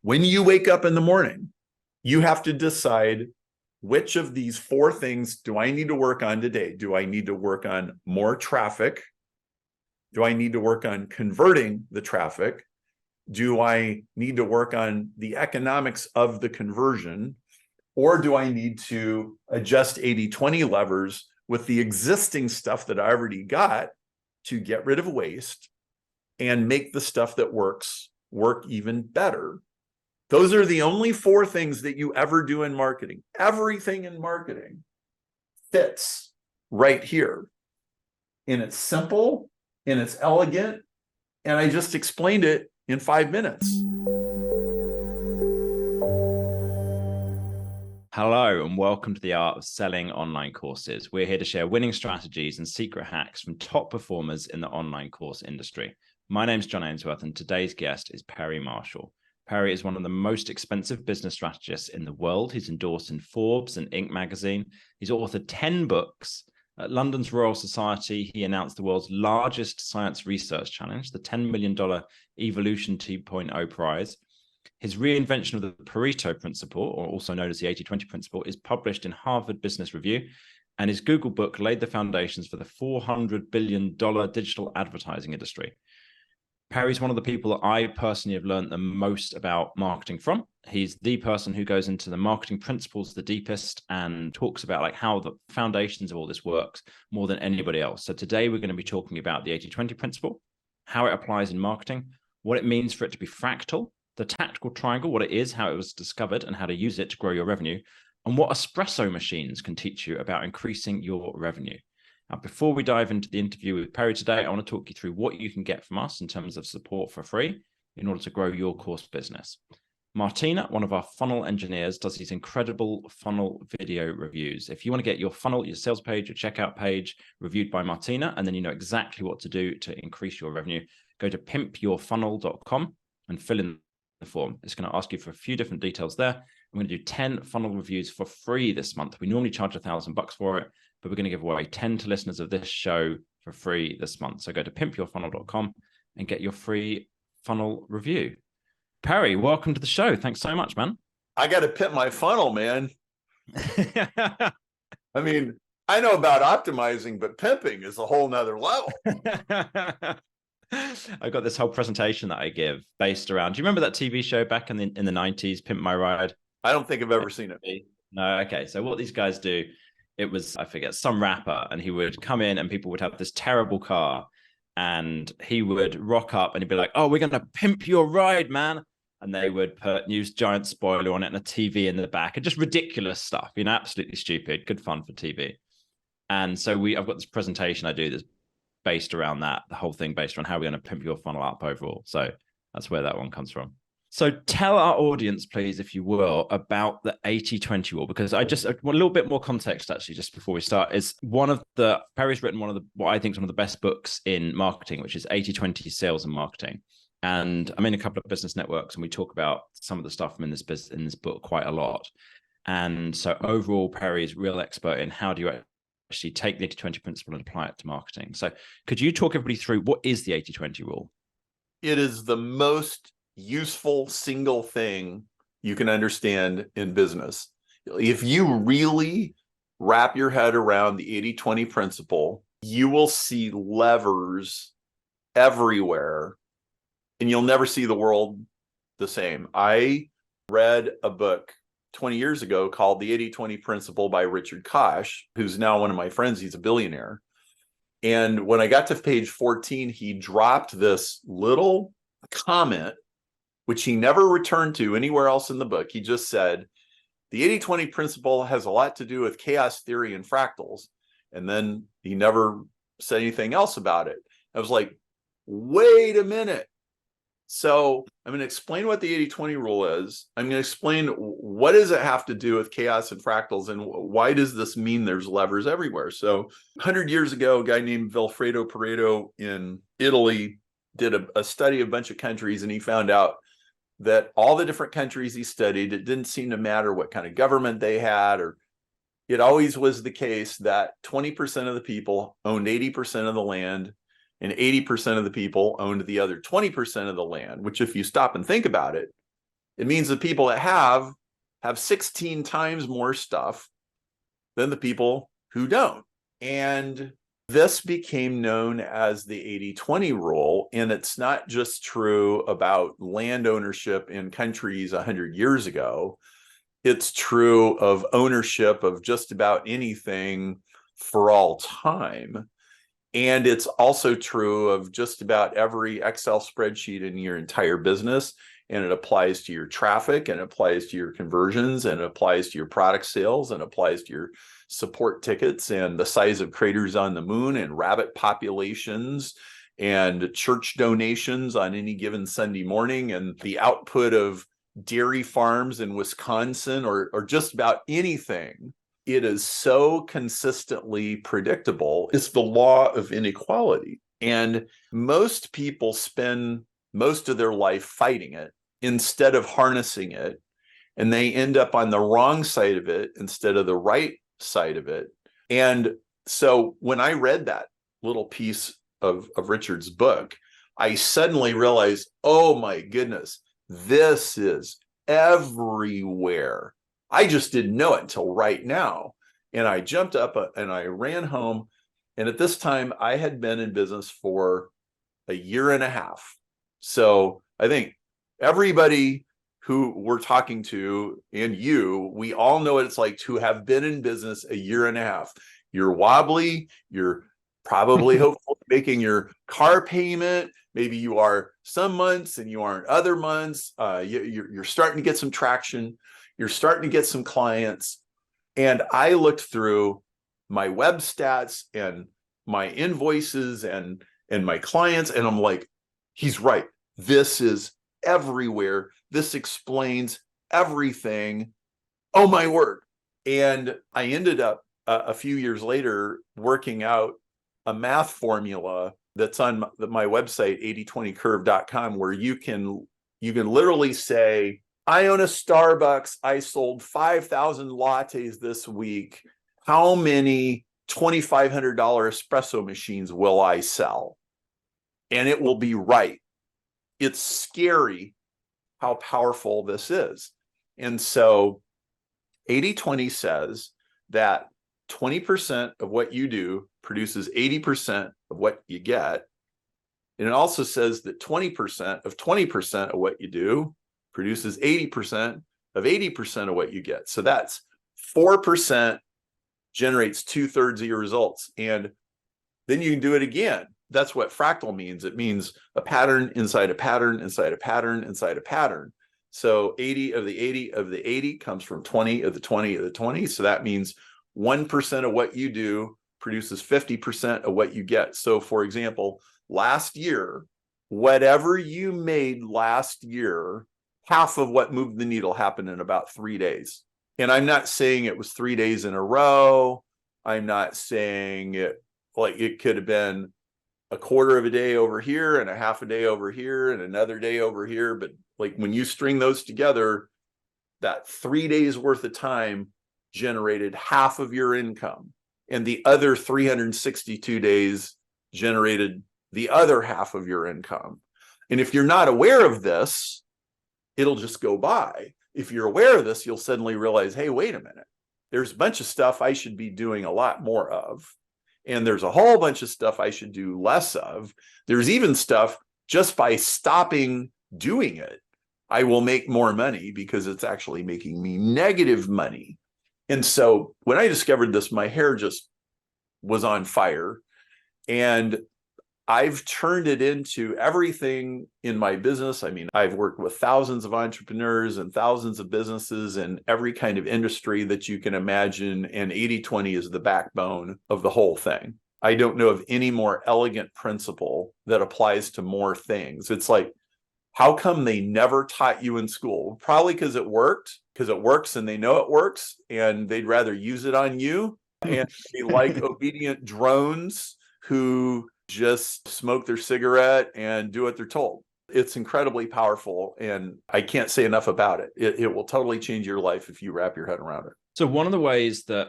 When you wake up in the morning, you have to decide which of these four things do I need to work on today? Do I need to work on more traffic? Do I need to work on converting the traffic? Do I need to work on the economics of the conversion? Or do I need to adjust 80-20 levers with the existing stuff that I already got to get rid of waste and make the stuff that works work even better? Those are the only four things that you ever do in marketing. Everything in marketing fits right here. And it's simple and it's elegant. And I just explained it in 5 minutes. Hello and welcome to the Art of Selling Online Courses. We're here to share winning strategies and secret hacks from top performers in the online course industry. My name's John Ainsworth and today's guest is Perry Marshall. Perry is one of the most expensive business strategists in the world. He's endorsed in Forbes and Inc. magazine. He's authored 10 books. At London's Royal Society, he announced the world's largest science research challenge, the $10 million Evolution 2.0 prize. His reinvention of the Pareto principle, or also known as the 80-20 principle, is published in Harvard Business Review, and his Google book laid the foundations for the $400 billion digital advertising industry. Perry's one of the people that I personally have learned the most about marketing from. He's the person who goes into the marketing principles the deepest and talks about like how the foundations of all this works more than anybody else. So today we're going to be talking about the 80-20 principle, how it applies in marketing, what it means for it to be fractal, the tactical triangle, what it is, how it was discovered, and how to use it to grow your revenue, and what espresso machines can teach you about increasing your revenue. Now, before we dive into the interview with Perry today, I want to talk you through what you can get from us in terms of support for free in order to grow your course business. Martina, one of our funnel engineers, does these incredible funnel video reviews. If you want to get your funnel, your sales page, your checkout page reviewed by Martina, and then you know exactly what to do to increase your revenue, go to pimpyourfunnel.com and fill in the form. It's going to ask you for a few different details there. I'm going to do 10 funnel reviews for free this month. We normally charge $1,000 for it, but we're going to give away 10 to listeners of this show for free this month. So go to pimpyourfunnel.com and get your free funnel review. Perry, welcome to the show. Thanks so much, man. I got to pimp my funnel, man. I mean, I know about optimizing, but pimping is a whole nother level. I've got this whole presentation that I give based around, do you remember that TV show back in the 90s, Pimp My Ride? I don't think I've ever seen it. No, okay. So what these guys do, it was, I forget, some rapper, and he would come in and people would have this terrible car and he would rock up and he'd be like, oh, we're going to pimp your ride, man. And they would put news giant spoiler on it and a TV in the back and just ridiculous stuff, you know, absolutely stupid, good fun for TV. And so I've got this presentation I do that's based around that, the whole thing based on how we're going to pimp your funnel up overall. So that's where that one comes from. So tell our audience, please, if you will, about the 80-20 rule, because I want a little bit more context, actually, just before we start. Is Perry's written what I think is one of the best books in marketing, which is 80-20 sales and marketing. And I'm in a couple of business networks and we talk about some of the stuff in this book quite a lot. And so overall, Perry is a real expert in how do you actually take the 80-20 principle and apply it to marketing. So could you talk everybody through what is the 80-20 rule? It is the most useful single thing you can understand in business. If you really wrap your head around the 80-20 principle, you will see levers everywhere and you'll never see the world the same. I read a book 20 years ago called The 80-20 Principle by Richard Koch, who's now one of my friends. He's a billionaire. And when I got to page 14, he dropped this little comment, which he never returned to anywhere else in the book. He just said, the 80-20 principle has a lot to do with chaos theory and fractals. And then he never said anything else about it. I was like, wait a minute. So I'm going to explain what the 80-20 rule is. I'm going to explain what does it have to do with chaos and fractals, and why does this mean there's levers everywhere? So 100 years ago, a guy named Vilfredo Pareto in Italy did a study of a bunch of countries, and he found out that all the different countries he studied, it didn't seem to matter what kind of government they had, or it always was the case that 20% of the people owned 80% of the land, and 80% of the people owned the other 20% of the land, which if you stop and think about it, It means the people that have 16 times more stuff than the people who don't. And this became known as the 80-20 rule. And it's not just true about land ownership in countries 100 years ago. It's true of ownership of just about anything for all time. And it's also true of just about every Excel spreadsheet in your entire business. And it applies to your traffic, and it applies to your conversions, and it applies to your product sales, and it applies to your support tickets, and the size of craters on the moon, and rabbit populations, and church donations on any given Sunday morning, and the output of dairy farms in Wisconsin, or just about anything. It is so consistently predictable. It's the law of inequality. And most people spend most of their life fighting it instead of harnessing it. And they end up on the wrong side of it instead of the right side of it. And so when I read that little piece of Richard's book, I suddenly realized, oh my goodness, this is everywhere. I just didn't know it until right now. And I jumped up and I ran home. And at this time, I had been in business for a year and a half. So I think everybody who we're talking to, and you, we all know what it's like to have been in business a year and a half. You're wobbly, you're probably hopefully making your car payment. Maybe you are some months and you aren't other months. You're starting to get some traction. You're starting to get some clients. And I looked through my web stats and my invoices and my clients, and I'm like, he's right. This is everywhere. This explains everything. Oh my word. And I ended up a few years later working out a math formula that's on my website, 8020curve.com, where you can literally say, I own a Starbucks. I sold 5,000 lattes this week. How many $2,500 espresso machines will I sell? And it will be right. It's scary how powerful this is. And so 80-20 says that 20% of what you do produces 80% of what you get. And it also says that 20% of 20% of what you do produces 80% of 80% of what you get. So that's 4% generates 2/3 of your results. And then you can do it again. That's what fractal means. It means a pattern inside a pattern inside a pattern inside a pattern. So 80 of the 80 of the 80 comes from 20 of the 20 of the 20. So that means 1% of what you do produces 50% of what you get. So for example, last year, whatever you made last year, half of what moved the needle happened in about 3 days. And I'm not saying it was 3 days in a row. I'm not saying it like it could have been a quarter of a day over here and a half a day over here and another day over here. But like when you string those together, that 3 days worth of time generated half of your income. And the other 362 days generated the other half of your income. And if you're not aware of this, it'll just go by. If you're aware of this, you'll suddenly realize, hey, wait a minute. There's a bunch of stuff I should be doing a lot more of. And there's a whole bunch of stuff I should do less of. There's even stuff just by stopping doing it, I will make more money because it's actually making me negative money. And so when I discovered this, my hair just was on fire. And I've turned it into everything in my business. I mean, I've worked with thousands of entrepreneurs and thousands of businesses in every kind of industry that you can imagine. And 80-20 is the backbone of the whole thing. I don't know of any more elegant principle that applies to more things. It's like, how come they never taught you in school? Probably because it works and they know it works and they'd rather use it on you. And they like obedient drones who just smoke their cigarette and do what they're told. It's incredibly powerful, and I can't say enough about it. It will totally change your life if you wrap your head around it. So one of the ways that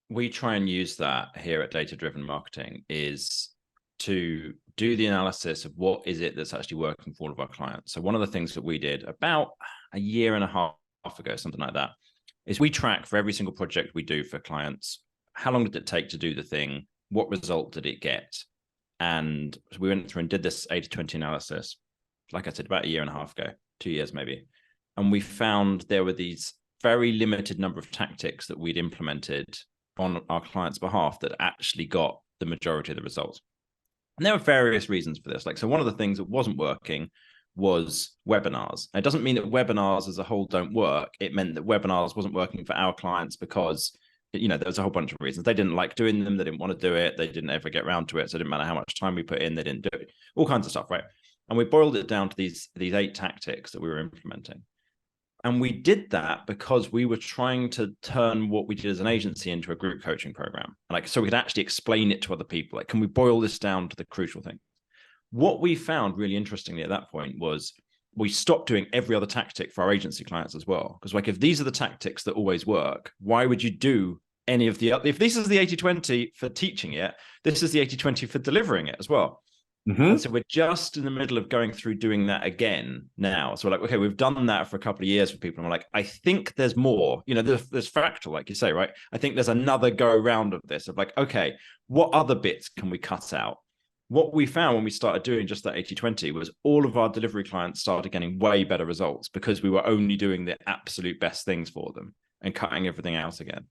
we try and use that here at Data Driven Marketing is to do the analysis of what is it that's actually working for all of our clients. So one of the things that we did about, a year and a half ago, something like that, is we track for every single project we do for clients, how long did it take to do the thing? What result did it get? And so we went through and did this 80-20 analysis, like I said, about a year and a half ago, 2 years maybe. And we found there were these very limited number of tactics that we'd implemented on our clients' behalf that actually got the majority of the results. And there were various reasons for this. Like, so one of the things that wasn't working was webinars. It doesn't mean that webinars as a whole don't work. It meant that webinars wasn't working for our clients because, you know, there was a whole bunch of reasons. They didn't like doing them. They didn't want to do it. They didn't ever get around to it. So it didn't matter how much time we put in, they didn't do it. All kinds of stuff, right? And we boiled it down to these 8 tactics that we were implementing. And we did that because we were trying to turn what we did as an agency into a group coaching program. Like, so we could actually explain it to other people. Like, can we boil this down to the crucial thing? What we found really interestingly at that point was we stopped doing every other tactic for our agency clients as well. Because like, if these are the tactics that always work, why would you do any of the other? If this is the 80-20 for teaching it, this is the 80-20 for delivering it as well. And so we're just in the middle of going through doing that again now. So we're like, okay, we've done that for a couple of years for people. And we're like, I think there's more, you know, there's fractal, like you say, right? I think there's another go round of this of like, okay, what other bits can we cut out? What we found when we started doing just that 80-20 was all of our delivery clients started getting way better results because we were only doing the absolute best things for them and cutting everything out again.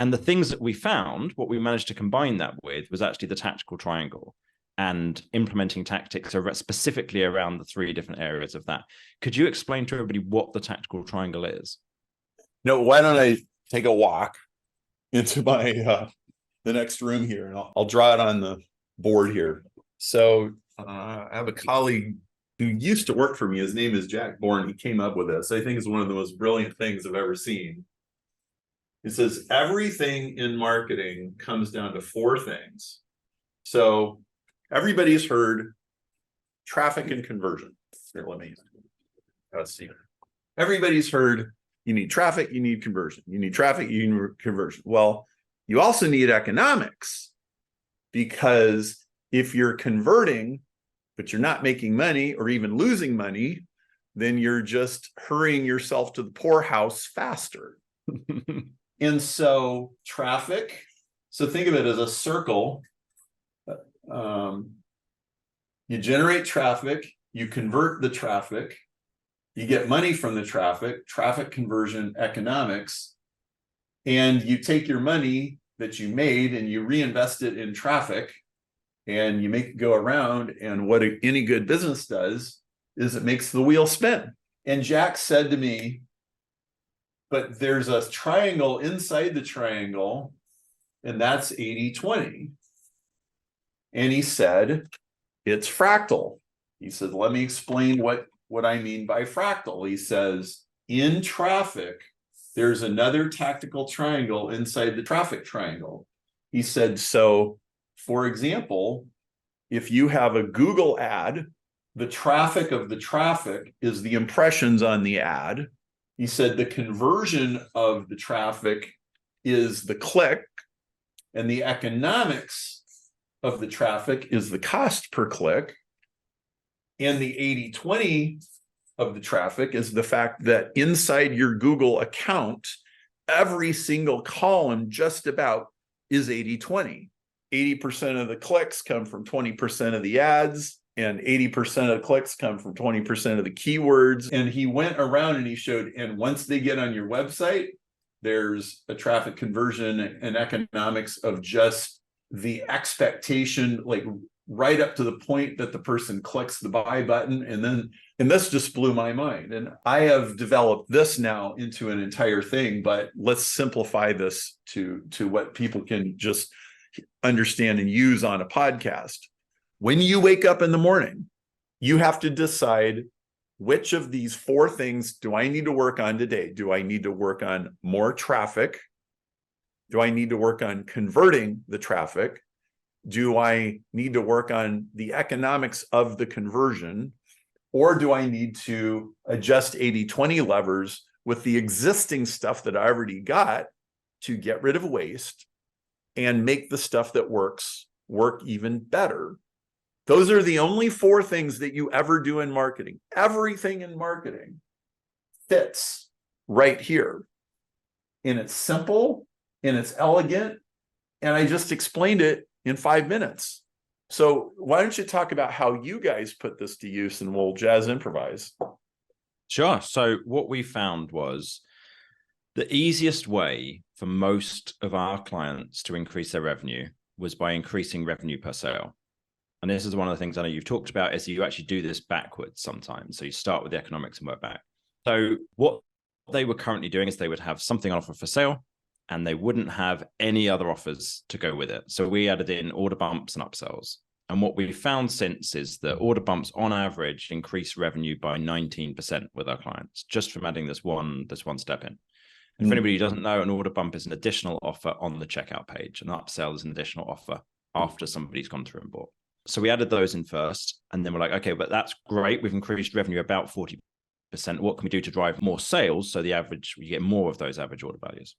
And the things that we found, what we managed to combine that with was actually the tactical triangle and implementing tactics specifically around the 3 different areas of that. Could you explain to everybody what the tactical triangle is? No, why don't I take a walk into my the next room here, and I'll draw it on the board here. So I have a colleague who used to work for me. His name is Jack Bourne. He came up with this. I think it's one of the most brilliant things I've ever seen. It says everything in marketing comes down to 4 things. So everybody's heard traffic and conversion. Here, let's see. Everybody's heard you need traffic, you need conversion. You need traffic, you need conversion. Well, you also need economics, because if you're converting, but you're not making money or even losing money, then you're just hurrying yourself to the poorhouse faster. And so traffic, so think of it as a circle. You generate traffic, you convert the traffic, you get money from the traffic conversion economics, and you take your money that you made and you reinvest it in traffic, and you make it go around. And what any good business does is it makes the wheel spin. And Jack said to me, but there's a triangle inside the triangle, and that's 80-20. And he said, it's fractal. He said, let me explain what I mean by fractal. He says, in traffic, there's another tactical triangle inside the traffic triangle. He said, so for example, if you have a Google ad, the traffic of the traffic is the impressions on the ad. He said the conversion of the traffic is the click, and the economics of the traffic is the cost per click. And the 80-20 of the traffic is the fact that inside your Google account, every single column just about is 80-20. 80% of the clicks come from 20% of the ads, and 80% of the clicks come from 20% of the keywords. And he went around and he showed, and once they get on your website, there's a traffic conversion and economics of just the expectation, like right up to the point that the person clicks the buy button. And this just blew my mind. And I have developed this now into an entire thing, but let's simplify this to what people can just understand and use on a podcast. When you wake up in the morning, you have to decide, which of these 4 things do I need to work on today? Do I need to work on more traffic? Do I need to work on converting the traffic? Do I need to work on the economics of the conversion? Or do I need to adjust 80-20 levers with the existing stuff that I already got to get rid of waste and make the stuff that works work even better? Those are the only 4 things that you ever do in marketing. Everything in marketing fits right here. And it's simple and it's elegant. And I just explained it in 5 minutes. So why don't you talk about how you guys put this to use, and we'll jazz improvise. Sure. So what we found was the easiest way for most of our clients to increase their revenue was by increasing revenue per sale. And this is one of the things I know you've talked about, is you actually do this backwards sometimes. So you start with the economics and work back. So what they were currently doing is they would have something on offer for sale, and they wouldn't have any other offers to go with it. So we added in order bumps and upsells. And what we found since is that order bumps on average increase revenue by 19% with our clients, just from adding this one step in. And for anybody who doesn't know, an order bump is an additional offer on the checkout page. An upsell is an additional offer after somebody's gone through and bought. So we added those in first, and then we're like, okay, but that's great. We've increased revenue about 40%. What can we do to drive more sales? So the average, we get more of those average order values.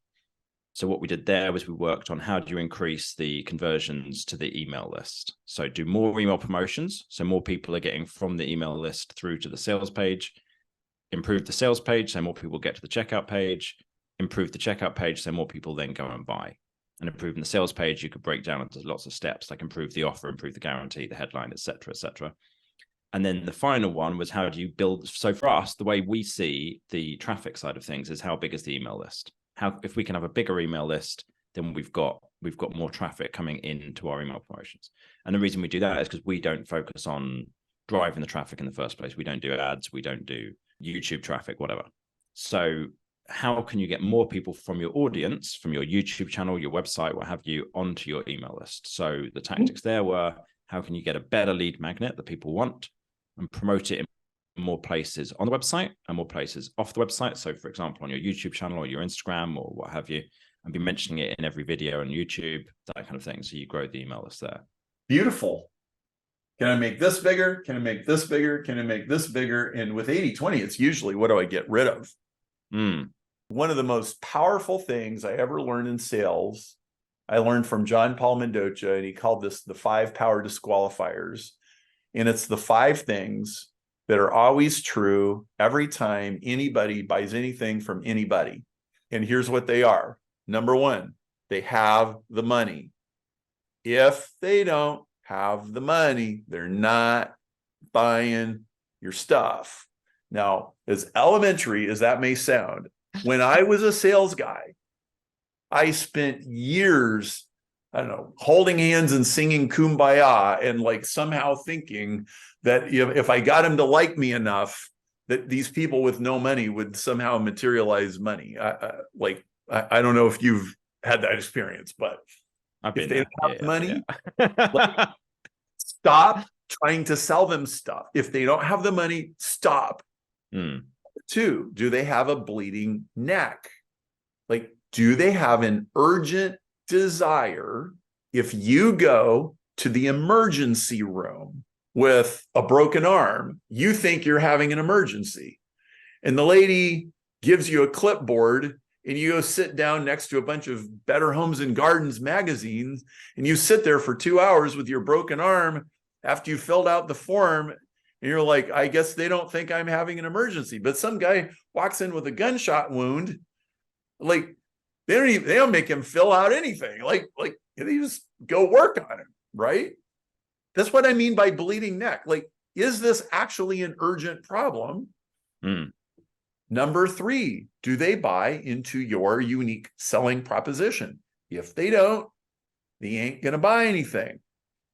So what we did there was we worked on how do you increase the conversions to the email list. So do more email promotions. So more people are getting from the email list through to the sales page. Improve the sales page, so more people get to the checkout page. Improve the checkout page, so more people then go and buy. And improving the sales page, you could break down into lots of steps, like improve the offer, improve the guarantee, the headline, et cetera, et cetera. And then the final one was how do you build? So for us, the way we see the traffic side of things is how big is the email list? How, if we can have a bigger email list, then we've got more traffic coming into our email promotions. And the reason we do that is because we don't focus on driving the traffic in the first place. We don't do ads, we don't do YouTube traffic, whatever. So how can you get more people from your audience, from your YouTube channel, your website, what have you, onto your email list? So the tactics there were, how can you get a better lead magnet that people want and promote it in more places on the website and more places off the website? So for example, on your YouTube channel or your Instagram or what have you, and be mentioning it in every video on YouTube, that kind of thing. So you grow the email list there. Beautiful. Can I make this bigger? Can I make this bigger? Can I make this bigger? And with 80/20, it's usually, what do I get rid of? One of the most powerful things I ever learned in sales, I learned from John Paul Mendoza, and he called this the 5 power disqualifiers. And it's the 5 things that are always true every time anybody buys anything from anybody. And here's what they are. Number 1, they have the money. If they don't have the money, they're not buying your stuff. Now, as elementary as that may sound, when I was a sales guy, I spent years, I don't know, holding hands and singing Kumbaya, and like somehow thinking that if I got them to like me enough, that these people with no money would somehow materialize money. I don't know if you've had that experience, but if they don't have money, like, stop trying to sell them stuff. If they don't have the money, stop. 2, do they have a bleeding neck? Like, do they have an urgent desire? If you go to the emergency room with a broken arm, you think you're having an emergency, and the lady gives you a clipboard and you go sit down next to a bunch of Better Homes and Gardens magazines, and you sit there for 2 hours with your broken arm after you filled out the form, and you're like, I guess they don't think I'm having an emergency. But some guy walks in with a gunshot wound, like they don't make him fill out anything. Like they just go work on him, right? That's what I mean by bleeding neck. Like, is this actually an urgent problem? Number 3, do they buy into your unique selling proposition? If they don't, they ain't going to buy anything.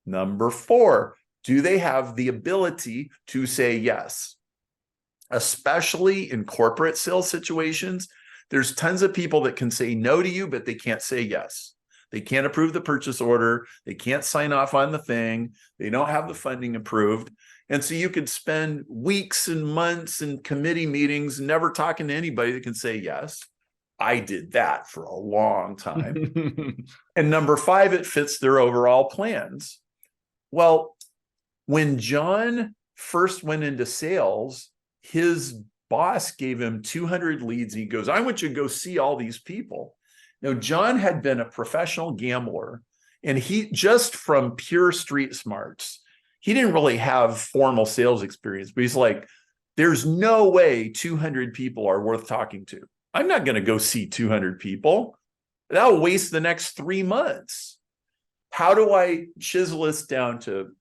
Number 4, do they have the ability to say yes? Especially in corporate sales situations, there's tons of people that can say no to you, but they can't say yes. They can't approve the purchase order. They can't sign off on the thing. They don't have the funding approved. And so you could spend weeks and months in committee meetings never talking to anybody that can say yes. I did that for a long time. And number 5, it fits their overall plans. Well, when John first went into sales, his boss gave him 200 leads. And he goes, I want you to go see all these people. Now, John had been a professional gambler, and he, just from pure street smarts, he didn't really have formal sales experience, but he's like, There's no way 200 people are worth talking to. I'm not going to go see 200 people. That'll waste the next 3 months. How do I chisel this down to,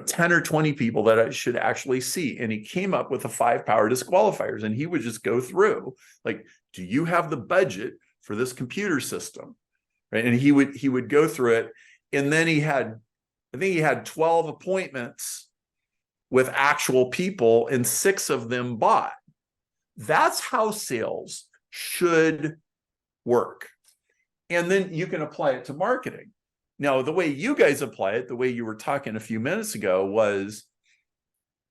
10 or 20 people that I should actually see? And he came up with the 5 power disqualifiers, and he would just go through, like, do you have the budget for this computer system? Right. And he would go through it. And then I think he had 12 appointments with actual people, and 6 of them bought. That's how sales should work. And then you can apply it to marketing. Now, the way you guys apply it, the way you were talking a few minutes ago was,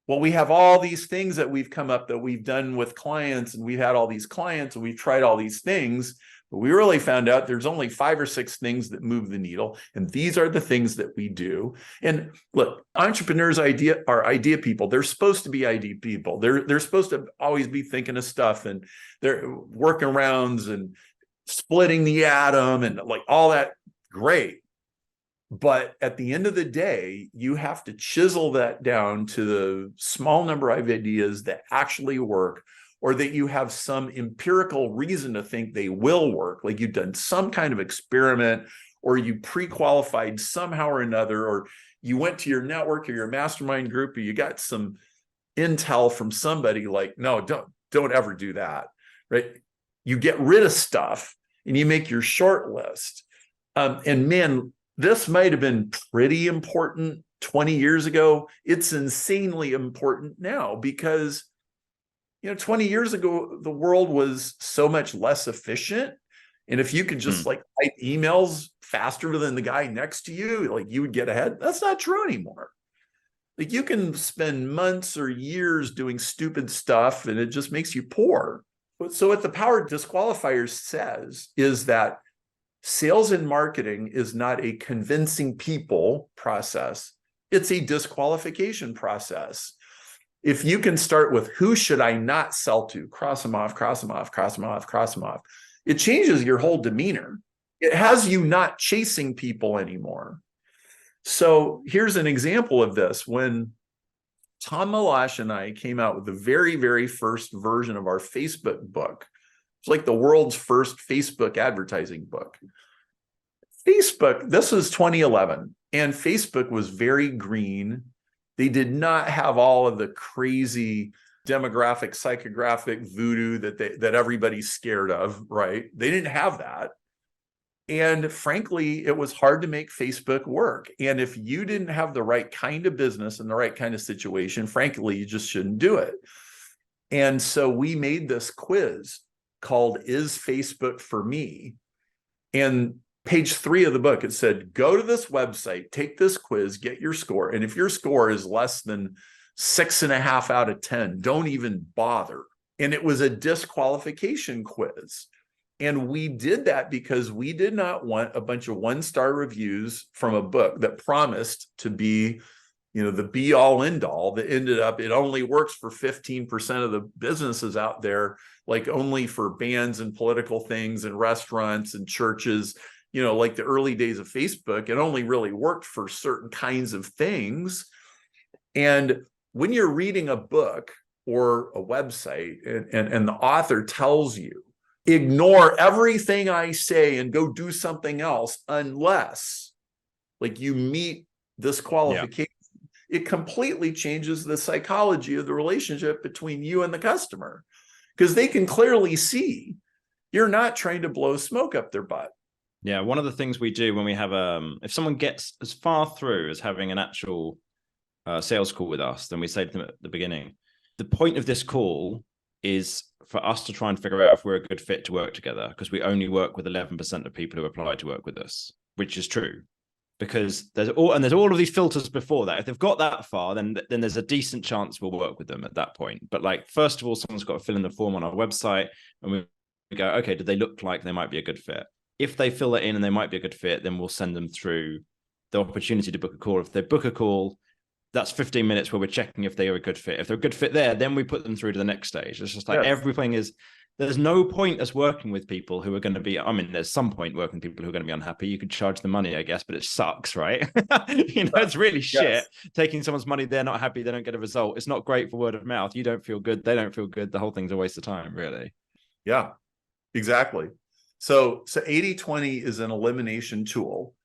well, we have all these things that we've come up that we've done with clients, and we've had all these clients, and we've tried all these things, but we really found out there's only 5 or 6 things that move the needle, and these are the things that we do. And look, entrepreneurs are idea people. They're supposed to be idea people. They're supposed to always be thinking of stuff, and they're workarounds and splitting the atom and like all that. Great. But at the end of the day, you have to chisel that down to the small number of ideas that actually work, or that you have some empirical reason to think they will work. Like you've done some kind of experiment, or you pre-qualified somehow or another, or you went to your network or your mastermind group, or you got some intel from somebody. Like, no, don't ever do that, right? You get rid of stuff and you make your short list. And man, this might have been pretty important 20 years ago. It's insanely important now because, 20 years ago, the world was so much less efficient. And if you could just like type emails faster than the guy next to you, like you would get ahead. That's not true anymore. Like you can spend months or years doing stupid stuff and it just makes you poor. So what the power disqualifier says is that sales and marketing is not a convincing people process. It's a disqualification process. If you can start with who should I not sell to, cross them off, cross them off, cross them off, cross them off, it changes your whole demeanor. It has you not chasing people anymore. So here's an example of this. When Tom Milosh and I came out with the very, very first version of our Facebook book, it's like the world's first Facebook advertising book. Facebook, this was 2011, and Facebook was very green. They did not have all of the crazy demographic, psychographic voodoo that everybody's scared of, right? They didn't have that. And frankly, it was hard to make Facebook work. And if you didn't have the right kind of business and the right kind of situation, frankly, you just shouldn't do it. And so we made this quiz called Is Facebook for Me? And page 3 of the book, it said, go to this website, take this quiz, get your score. And if your score is less than 6.5 out of 10, don't even bother. And it was a disqualification quiz. And we did that because we did not want a bunch of 1-star reviews from a book that promised to be, the be all end all, that ended up, it only works for 15% of the businesses out there, like only for bands and political things and restaurants and churches. Like the early days of Facebook, it only really worked for certain kinds of things. And when you're reading a book or a website and the author tells you, ignore everything I say and go do something else unless like you meet this qualification, it completely changes the psychology of the relationship between you and the customer, because they can clearly see you're not trying to blow smoke up their butt. Yeah, one of the things we do when we have if someone gets as far through as having an actual sales call with us, then we say to them at the beginning, the point of this call is for us to try and figure out if we're a good fit to work together, because we only work with 11% of people who apply to work with us, which is true. Because there's all of these filters before that. If they've got that far, then there's a decent chance we'll work with them at that point. But like, first of all, someone's got to fill in the form on our website, and we go, okay, do they look like they might be a good fit? If they fill it in and they might be a good fit, then we'll send them through the opportunity to book a call. If they book a call, that's 15 minutes where we're checking if they are a good fit. If they're a good fit there, then we put them through to the next stage. It's just like everything is, There's no point us working with people who are going to be, I mean, there's some point working with people who are going to be unhappy. You could charge them money, I guess, but it sucks, right? It's really shit. Yes. Taking someone's money, they're not happy, they don't get a result. It's not great for word of mouth. You don't feel good, they don't feel good. The whole thing's a waste of time, really. Yeah, exactly. So 80/20 is an elimination tool.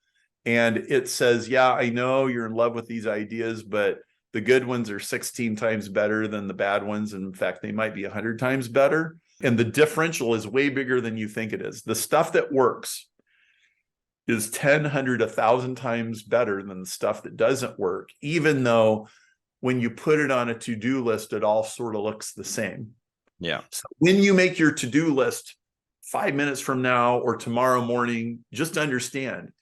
And it says, yeah, I know you're in love with these ideas, but the good ones are 16 times better than the bad ones. And in fact, they might be 100 times better. And the differential is way bigger than you think it is. The stuff that works is 10, 100, 1,000 times better than the stuff that doesn't work, even though when you put it on a to-do list, it all sort of looks the same. Yeah. So when you make your to-do list 5 minutes from now or tomorrow morning, just understand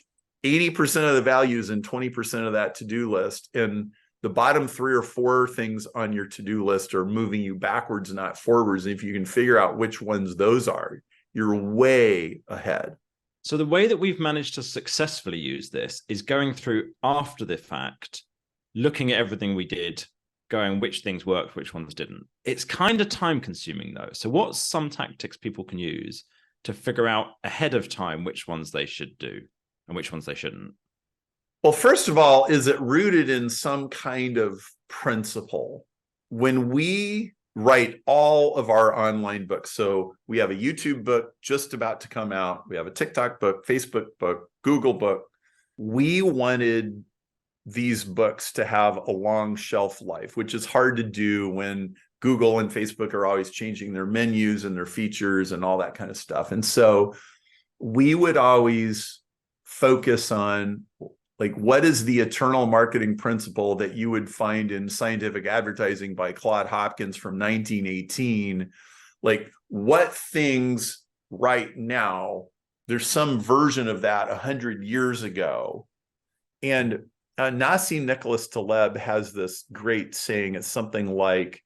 80% of the values in 20% of that to-do list. And the bottom 3 or 4 things on your to-do list are moving you backwards, not forwards. And if you can figure out which ones those are, you're way ahead. So the way that we've managed to successfully use this is going through after the fact, looking at everything we did, going which things worked, which ones didn't. It's kind of time consuming though. So what's some tactics people can use to figure out ahead of time which ones they should do and which ones they shouldn't? Well, first of all, is it rooted in some kind of principle? When we write all of our online books, so we have a YouTube book just about to come out, we have a TikTok book, Facebook book, Google book. We wanted these books to have a long shelf life, which is hard to do when Google and Facebook are always changing their menus and their features and all that kind of stuff. And so we would always focus on, like, what is the eternal marketing principle that you would find in Scientific Advertising by Claude Hopkins from 1918? Like, what things right now, there's some version of that 100 years ago. And Nassim Nicholas Taleb has this great saying. It's something like,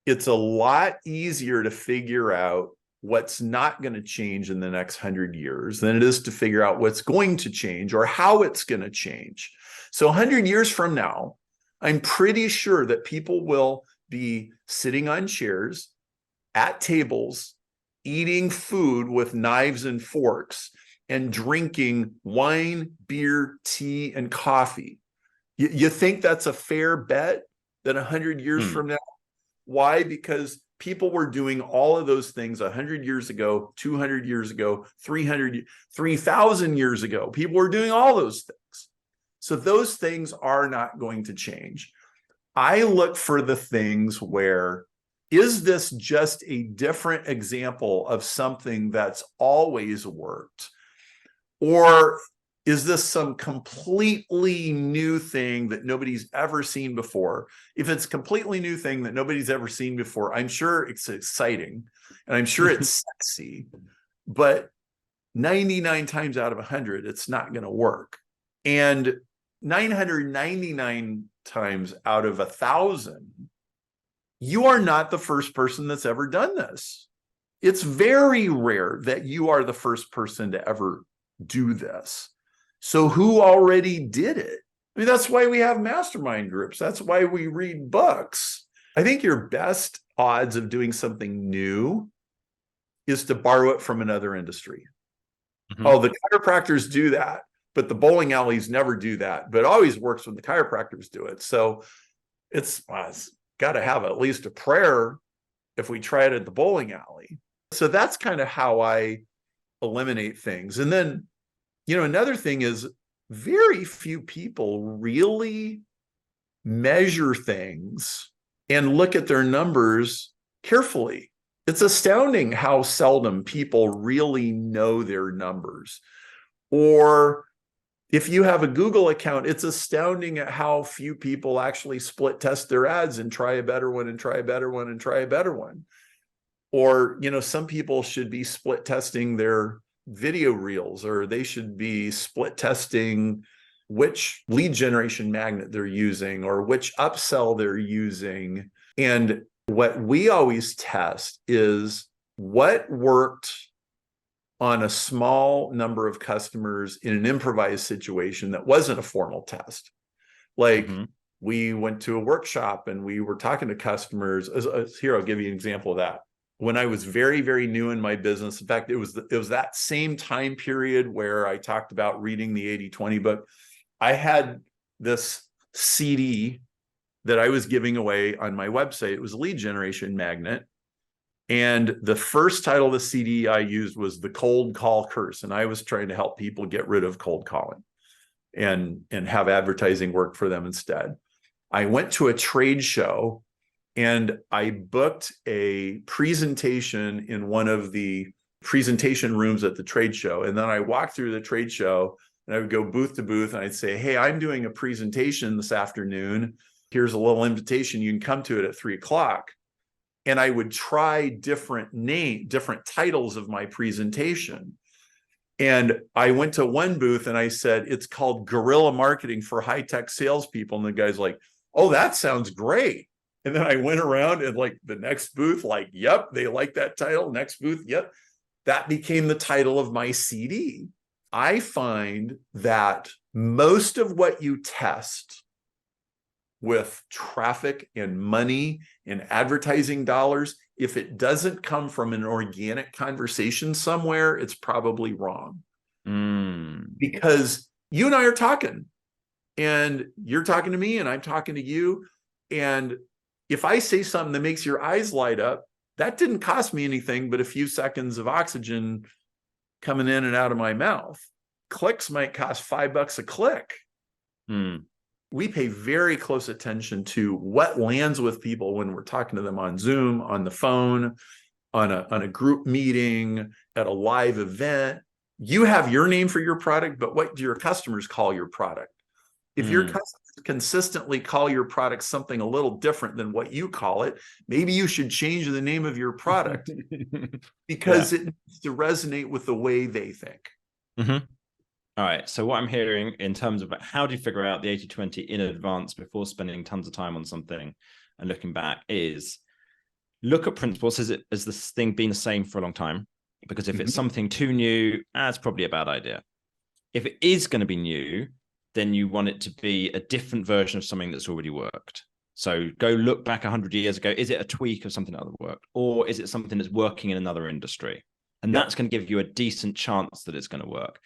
it's a lot easier to figure out what's not going to change in the next 100 years than it is to figure out what's going to change or how it's going to change. So 100 years from now, I'm pretty sure that people will be sitting on chairs at tables, eating food with knives and forks, and drinking wine, beer, tea, and coffee. You think that's a fair bet that 100 years from now? Why? Because people were doing all of those things 100 years ago, 200 years ago, 3,000 years ago. People were doing all those things. So those things are not going to change. I look for the things where, is this just a different example of something that's always worked? Or is this some completely new thing that nobody's ever seen before? If it's a completely new thing that nobody's ever seen before, I'm sure it's exciting and I'm sure it's sexy, but 99 times out of 100, it's not going to work. And 999 times out of 1,000, you are not the first person that's ever done this. It's very rare that you are the first person to ever do this. So who already did it? I mean, that's why we have mastermind groups. That's why we read books. I think your best odds of doing something new is to borrow it from another industry. Mm-hmm. Oh, the chiropractors do that, but the bowling alleys never do that. But it always works when the chiropractors do it. So it's got to have at least a prayer if we try it at the bowling alley. So that's kind of how I eliminate things. And then, another thing is, very few people really measure things and look at their numbers carefully. It's astounding how seldom people really know their numbers. Or if you have a Google account, it's astounding at how few people actually split test their ads and try a better one and try a better one and try a better one. Or, some people should be split testing their video reels, or they should be split testing which lead generation magnet they're using or which upsell they're using. And what we always test is what worked on a small number of customers in an improvised situation that wasn't a formal test. Like, we went to a workshop and we were talking to customers. Here, I'll give you an example of that. when I was very, very new in my business. In fact, it was that same time period where I talked about reading the 80-20 book. I had this CD that I was giving away on my website. It was a lead generation magnet. And the first title of the CD I used was The Cold Call Curse. And I was trying to help people get rid of cold calling and have advertising work for them instead. I went to a trade show and I booked a presentation in one of the presentation rooms at the trade show. And then I walked through the trade show and I would go booth to booth and I'd say, hey, I'm doing a presentation this afternoon. Here's a little invitation. You can come to it at 3:00. And I would try different titles of my presentation. And I went to one booth and I said, it's called Guerrilla Marketing for High-Tech Salespeople. And the guy's like, oh, that sounds great. And then I went around and like the next booth, like, yep, they like that title. Next booth, yep. That became the title of my CD. I find that most of what you test with traffic and money and advertising dollars, if it doesn't come from an organic conversation somewhere, it's probably wrong. Because you and I are talking, and you're talking to me and I'm talking to you. And if I say something that makes your eyes light up, that didn't cost me anything but a few seconds of oxygen coming in and out of my mouth. Clicks might cost $5 a click. We pay very close attention to what lands with people when we're talking to them on Zoom, on the phone, on a group meeting, at a live event. You have your name for your product, but what do your customers call your product? If your customers consistently call your product something a little different than what you call it, maybe you should change the name of your product because it needs to resonate with the way they think. All right. So what I'm hearing in terms of how do you figure out the 80-20 in advance before spending tons of time on something and looking back is look at principles. Has this thing been the same for a long time? Because if it's something too new, that's probably a bad idea. If it is going to be new, then you want it to be a different version of something that's already worked. So go look back 100 years ago. Is it a tweak of something that worked? Or is it something that's working in another industry? And that's going to give you a decent chance that it's going to work.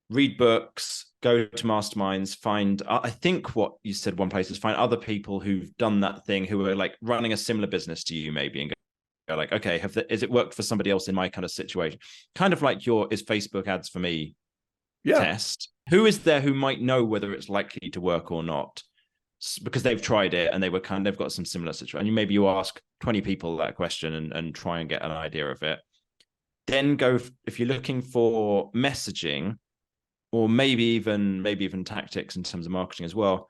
Read books, go to masterminds, find, I think what you said one place is find other people who've done that thing, who are like running a similar business to you maybe, and go like, okay, is it worked for somebody else in my kind of situation? Kind of like is Facebook ads for me test. Who is there who might know whether it's likely to work or not? Because they've tried it and they've got some similar situation. And you ask 20 people that question and try and get an idea of it. Then go, if you're looking for messaging, or maybe even tactics in terms of marketing as well,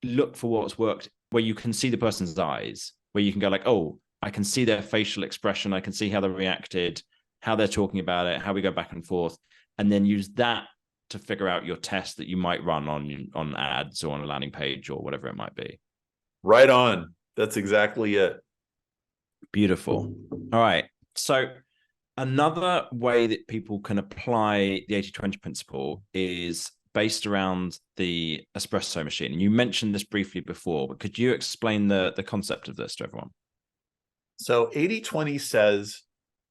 look for what's worked, where you can see the person's eyes, where you can go like, oh, I can see their facial expression. I can see how they reacted, how they're talking about it, how we go back and forth, and then use that to figure out your test that you might run on ads or on a landing page or whatever it might be. Right on. That's exactly it. Beautiful. All right. So another way that people can apply the 80-20 principle is based around the espresso machine. And you mentioned this briefly before, but could you explain the concept of this to everyone? So 80-20 says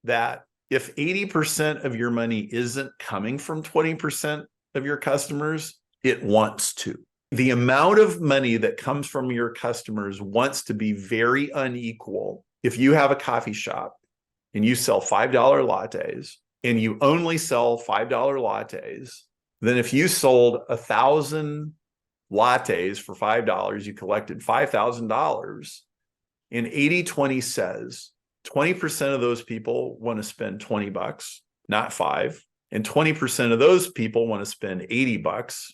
that if 80% of your money isn't coming from 20% of your customers, it wants to. The amount of money that comes from your customers wants to be very unequal. If you have a coffee shop and you sell $5 lattes and you only sell $5 lattes, then if you sold 1,000 lattes for $5, you collected $5,000. And 80-20 says 20% of those people want to spend $20, not $5. And 20% of those people want to spend $80.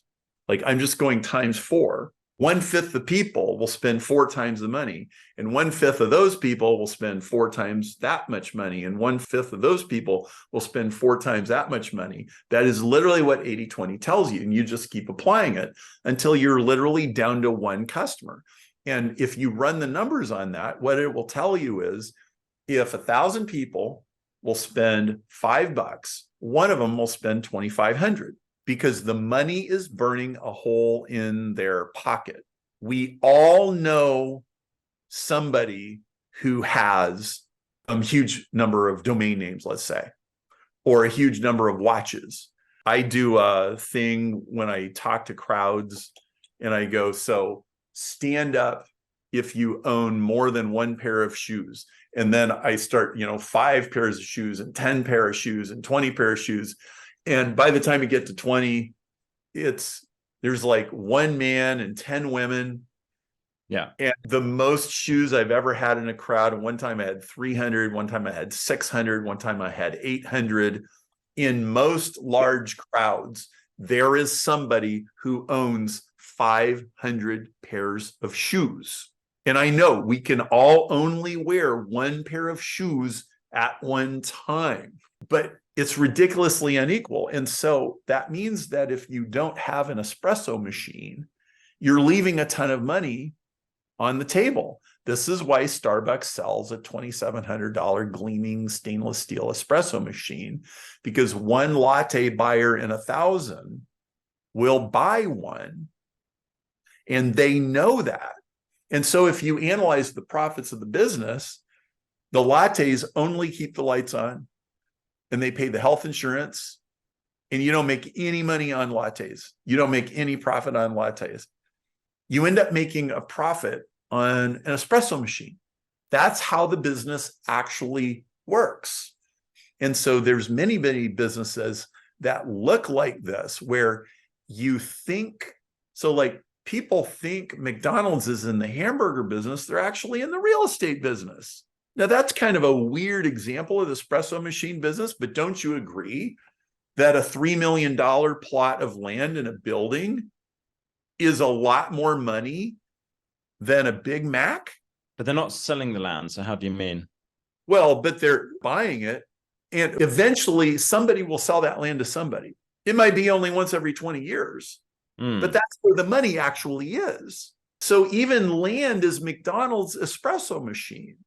Like, I'm just going times 4. 1/5 the people will spend 4 times the money, and 1/5 of those people will spend 4 times that much money, and 1/5 of those people will spend 4 times that much money. That is literally what 80-20 tells you, and you just keep applying it until you're literally down to one customer. And if you run the numbers on that, what it will tell you is if 1,000 people will spend $5, one of them will spend $2,500. Because the money is burning a hole in their pocket. We all know somebody who has huge number of domain names, let's say, or a huge number of watches. I do a thing when I talk to crowds and I go, so stand up if you own more than one pair of shoes. And then I start, 5 pairs of shoes and 10 pair of shoes and 20 pair of shoes. And by the time you get to 20, there's like 1 man and 10 women. Yeah. And the most shoes I've ever had in a crowd. And one time I had 300, one time I had 600, one time I had 800. In most large crowds, there is somebody who owns 500 pairs of shoes. And I know we can all only wear 1 pair of shoes at one time, but it's ridiculously unequal. And so that means that if you don't have an espresso machine, you're leaving a ton of money on the table. This is why Starbucks sells a $2,700 gleaming stainless steel espresso machine, because one latte buyer in 1,000 will buy one, and they know that. And so if you analyze the profits of the business, the lattes only keep the lights on, and they pay the health insurance, and you don't make any money on lattes. You don't make any profit on lattes. You end up making a profit on an espresso machine. That's how the business actually works. And so there's many, many businesses that look like this, where you think, so like people think McDonald's is in the hamburger business, they're actually in the real estate business. Now that's kind of a weird example of the espresso machine business, but don't you agree that a $3 million plot of land in a building is a lot more money than a Big Mac? But they're not selling the land. So how do you mean? Well, but they're buying it, and eventually somebody will sell that land to somebody. It might be only once every 20 years, but that's where the money actually is. So even land is McDonald's espresso machine.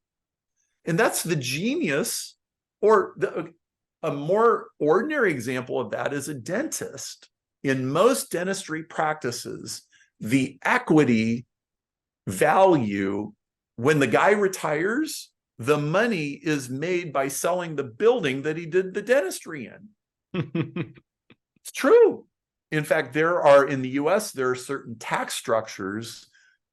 And that's the genius, or a more ordinary example of that is a dentist. In most dentistry practices, the equity value, when the guy retires, the money is made by selling the building that he did the dentistry in. It's true. In fact, in the US, there are certain tax structures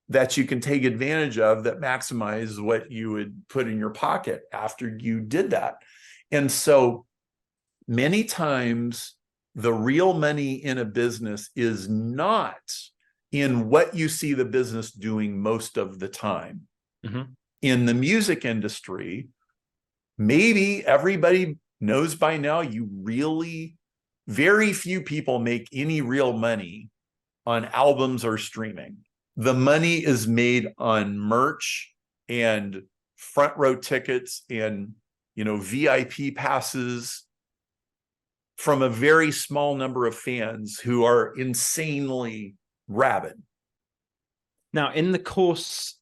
that you can take advantage of that maximize what you would put in your pocket after you did that. And so many times the real money in a business is not in what you see the business doing most of the time. Mm-hmm. In the music industry, maybe everybody knows by now, very few people make any real money on albums or streaming. The money is made on merch and front row tickets and, VIP passes from a very small number of fans who are insanely rabid. Now, in the course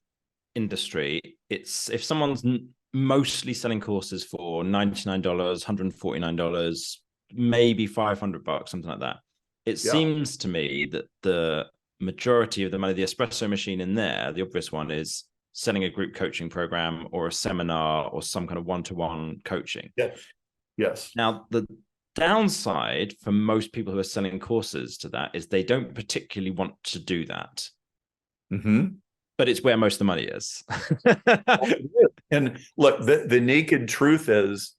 industry, it's if someone's mostly selling courses for $99, $149, maybe $500, something like that. It seems to me that the majority of the money, the espresso machine in there, the obvious one, is selling a group coaching program or a seminar or some kind of one-to-one coaching. Yes. Now, the downside for most people who are selling courses to that is they don't particularly want to do that. Mm-hmm. But it's where most of the money is. And look, the naked truth is,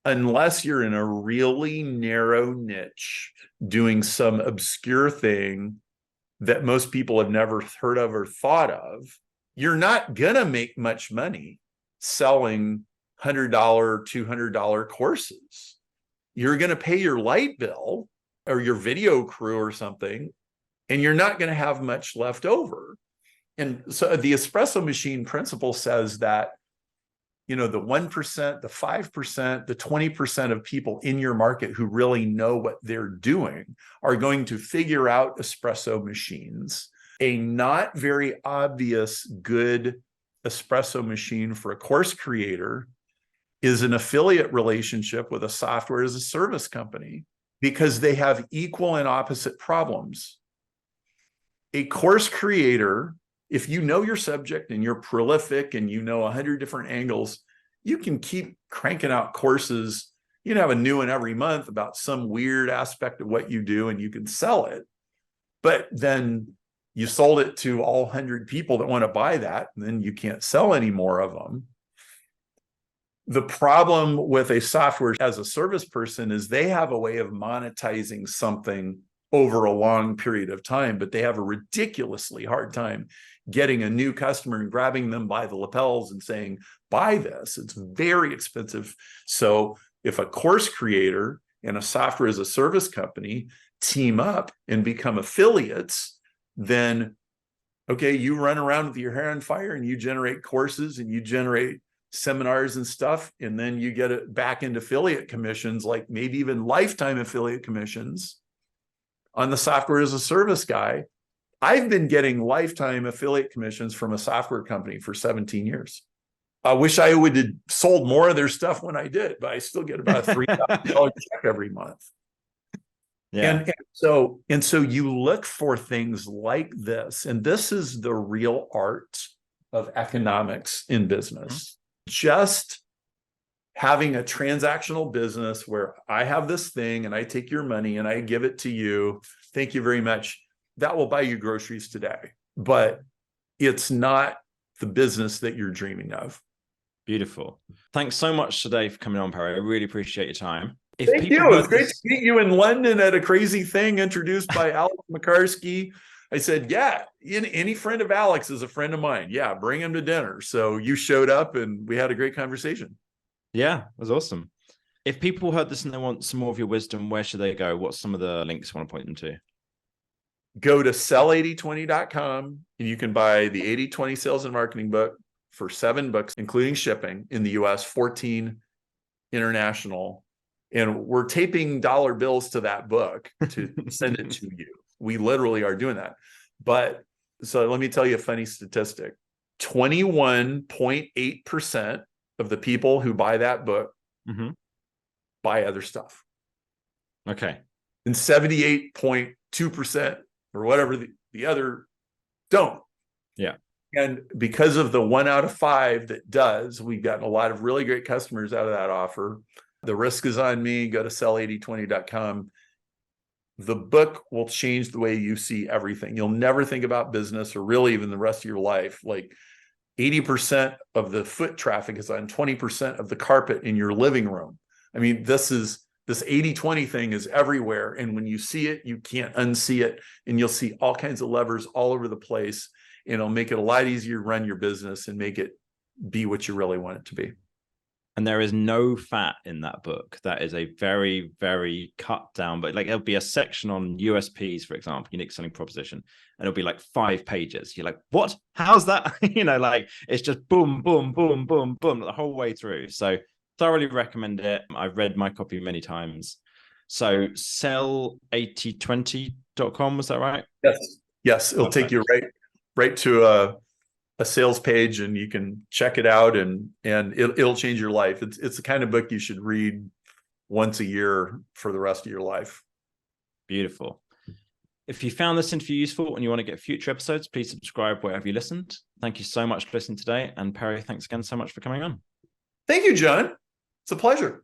unless you're in a really narrow niche doing some obscure thing that most people have never heard of or thought of, you're not gonna make much money selling $100, $200 courses. You're gonna pay your light bill or your video crew or something, and you're not gonna have much left over. And so the espresso machine principle says that, the 1%, the 5%, the 20% of people in your market who really know what they're doing are going to figure out espresso machines. A not very obvious good espresso machine for a course creator is an affiliate relationship with a software as a service company, because they have equal and opposite problems. A course creator, if you know your subject and you're prolific and 100 different angles, you can keep cranking out courses. You can have a new one every month about some weird aspect of what you do, and you can sell it. But then you sold it to all 100 people that want to buy that, and then you can't sell any more of them. The problem with a software as a service person is they have a way of monetizing something over a long period of time, but they have a ridiculously hard time getting a new customer and grabbing them by the lapels and saying, buy this. It's very expensive. So if a course creator and a software as a service company team up and become affiliates, then, okay, you run around with your hair on fire and you generate courses and you generate seminars and stuff, and then you get it back into affiliate commissions, like maybe even lifetime affiliate commissions on the software as a service guy. I've been getting lifetime affiliate commissions from a software company for 17 years. I wish I would have sold more of their stuff when I did, but I still get about a $3,000 check every month. Yeah. And so you look for things like this, and this is the real art of economics in business. Just having a transactional business where I have this thing and I take your money and I give it to you. Thank you very much. That will buy you groceries today, but it's not the business that you're dreaming of. Beautiful. Thanks so much today for coming on, Perry. I really appreciate your time. Thank you. It was great to meet you in London at a crazy thing introduced by Alex McCarsky. I said, yeah, any friend of Alex is a friend of mine. Yeah, bring him to dinner. So you showed up and we had a great conversation. Yeah, it was awesome. If people heard this and they want some more of your wisdom, where should they go? What's some of the links you want to point them to? Go to sell8020.com and you can buy the 80/20 sales and marketing book for $7, including shipping in the US, 14 international. And we're taping dollar bills to that book to send it to you. We literally are doing that. But so let me tell you a funny statistic. 21.8% of the people who buy that book buy other stuff. Okay. And 78.2% or whatever the other don't. Yeah. And because of the 1 out of 5 that does, we've gotten a lot of really great customers out of that offer. The risk is on me. Go to sell8020.com. The book will change the way you see everything. You'll never think about business or really even the rest of your life. Like 80% of the foot traffic is on 20% of the carpet in your living room. I mean, this 80/20 thing is everywhere. And when you see it, you can't unsee it. And you'll see all kinds of levers all over the place. And it'll make it a lot easier to run your business and make it be what you really want it to be. And there is no fat in that book. That is a very, very cut down, but like there'll be a section on USPs, for example, unique selling proposition, and it'll be like 5 pages. You're like, what? How's that? Like it's just boom, boom, boom, boom, boom, the whole way through. So thoroughly recommend it. I've read my copy many times. So sell8020.com, was that right? Yes. It'll take you right to a sales page and you can check it out and it'll change your life. It's the kind of book you should read once a year for the rest of your life. Beautiful. If you found this interview useful and you want to get future episodes, please subscribe wherever you listened. Thank you so much for listening today. And Perry, thanks again so much for coming on. Thank you, John. It's a pleasure.